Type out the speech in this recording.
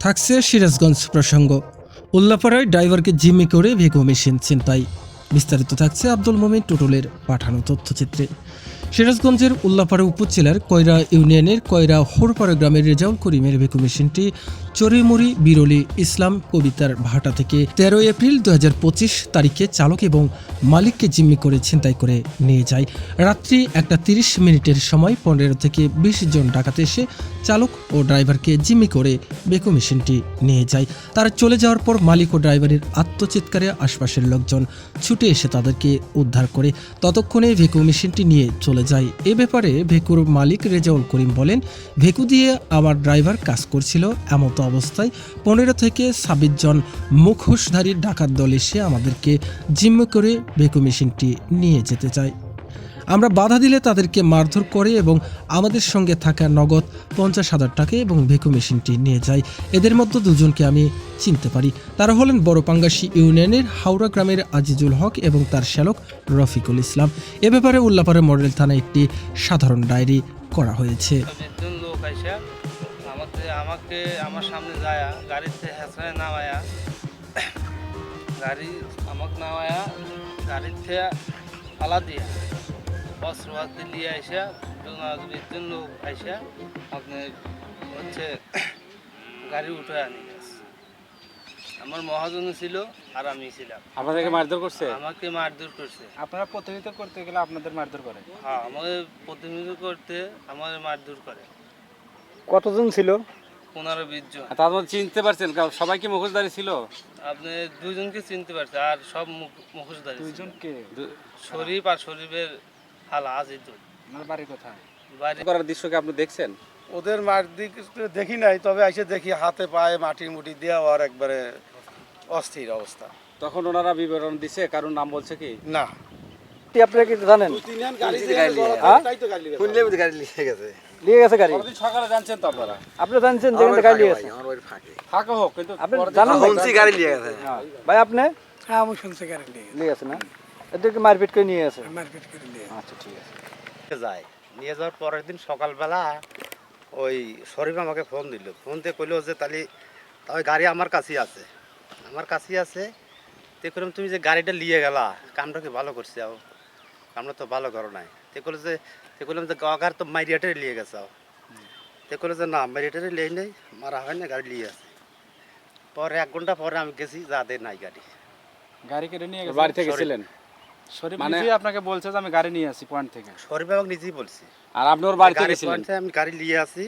থাকছে সিরাজগঞ্জ প্রসঙ্গ। উল্লাপাড়ায় ড্রাইভারকে জিম্মি করে ভেকো মেশিন ছিনতাই। বিস্তারিত থাকছে আব্দুল মোমিন টুটুলের পাঠানো তথ্যচিত্রে। সিরাজগঞ্জের উল্লাপাড়া উপজেলার কয়রা ইউনিয়নের কয়রা হোরপাড়া গ্রামের রেজাউল করিমের ভেকো মেশিনটি চরিমুড়ি বিরলি ইসলাম কবিতার ভাটা থেকে ১৩ এপ্রিল ২০২৫ তারিখে চালক এবং মালিককে জিম্মি করে ছিনতাই করে নিয়ে যায়। রাত্রি 1:30 সময় 15 থেকে 20 জন ডাকাত এসে চালক ও ড্রাইভারকে জিম্মি করে ভেকো মেশিনটি নিয়ে যায়। তারা চলে যাওয়ার পর মালিক ও ড্রাইভারের আত্মচিৎকারে আশপাশের লোকজন ছুটে এসে তাদেরকে উদ্ধার করে ততক্ষণে ভেকো মেশিনটি নিয়ে চলে যায়। এ ব্যাপারে ভেকুর মালিক রেজাউল করিম বলেন, ভেকু দিয়ে আমার ড্রাইভার কাজ করছিল। এমতো অবস্থায় 15 থেকে 26 জন মুখোশধারী ডাকাত দল এসে আমাদেরকে জিম্মি করে ভেকো মেশিনটি নিয়ে যেতে চায়। আমরা বাধা দিলে তাদেরকে মারধর করে এবং আমাদের সঙ্গে থাকা নগদ 50,000 টাকা এবং ভেকো মেশিনটি নিয়ে যায়। এদের মধ্যে দুজনকে আমি চিনতে পারি। তারা হলেন বড়পাঙ্গাসী ইউনিয়নের হাওড়া গ্রামের আজিজুল হক এবং তার শ্যালক রফিকুল ইসলাম। এ ব্যাপারে উল্লাপাড়া মডেল থানায় একটি সাধারণ ডায়েরি করা হয়েছে। লোক আইসা আমাকে আমার সামনে যায় গাড়িতে হেঁচড়ায় নামায়া গাড়িতে ফালা দিয়া অস্ত্র হাতে নিয়ে আইসা দুজন লোক আইসা আপনি হচ্ছে গাড়ি উঠে আনি গেছে। আমার মহাজন ছিল আর আমি ছিলাম। আপনাদেরকে মারধর করছে? আমাকে মারধর করছে। আপনারা প্রতিনিধিত্ব করতে গেলে আপনাদের মারধর করে? হ্যাঁ, আমাদের প্রতিনিধিত্ব করতে আমাদের মারধর করে। কতজন ছিল? 15-20 জন। তার মধ্যে চিনতে পারছেন সবাই কি মুখোশধারী ছিল? আপনি দুজনকে চিনতে পারছে আর সব মুখোশধারী। দুইজনকে? শরীফ আর শরীফের হালা আজিজুল। আপনার বাড়ি কোথায়? বাড়ি করার দৃশ্য কি আপনি দেখছেন? ওদের মার দিক দেখি নাই, তবে এসে দেখি হাতে পায়ে মাটি মুটি দেওয়া আর একবারে অস্থির অবস্থা। তখন ওনারা বিবরণ দিছে, কারণ নাম বলছে কি না, আপনারা কি জানেন? লিয়ে গেছে গাড়ি। সকালে জানছেন তো আপনারা? আপনি জানছেন যে গাড়ি লিয়ে গেছে? ফাঁকা হোক, কিন্তু আপনি জানেন গাড়ি লিয়ে গেছে। ভাই আপনি? হ্যাঁ, আমি শুনছি গাড়ি লিয়ে গেছে না? এদেরকে মারপিট করে নিয়ে গেছে। মারপিট করে নিয়ে। আচ্ছা, ঠিক আছে। যায় নিয়ে যাওয়ার পরের দিন সকালবেলা ওই শরীফ আমাকে ফোন দিল। ফোন দিয়ে কইলো যে তাহলে ওই গাড়ি আমার কাছেই আছে তে করলাম তুমি যে গাড়িটা নিয়ে গেলা কামটা কি ভালো করছে? কামটা তো ভালো করো নাই। তে করলাম যে গাড়ি তো মাইরিয়াটারে নিয়ে গেছে। তে করলো যে না, মাইরিয়াটারে লিয়ে নেই, মারা হয় না, গাড়ি নিয়ে আছে। পরে 1 ঘন্টা পরে আমি গেছি, যাদের নাই গাড়ি কেটে নিয়ে গেছে? বাড়ি থেকে ছিলেন? শরীফ মানে নিজেই আপনাকে বলছে যে আমি গাড়ি নিয়ে আসি পয়েন্ট থেকে। শরীফ আমাকে নিজেই বলছি। আর আপনি ওর বাড়ি থেকে ছিলেন? আমি গাড়ি নিয়ে আসি,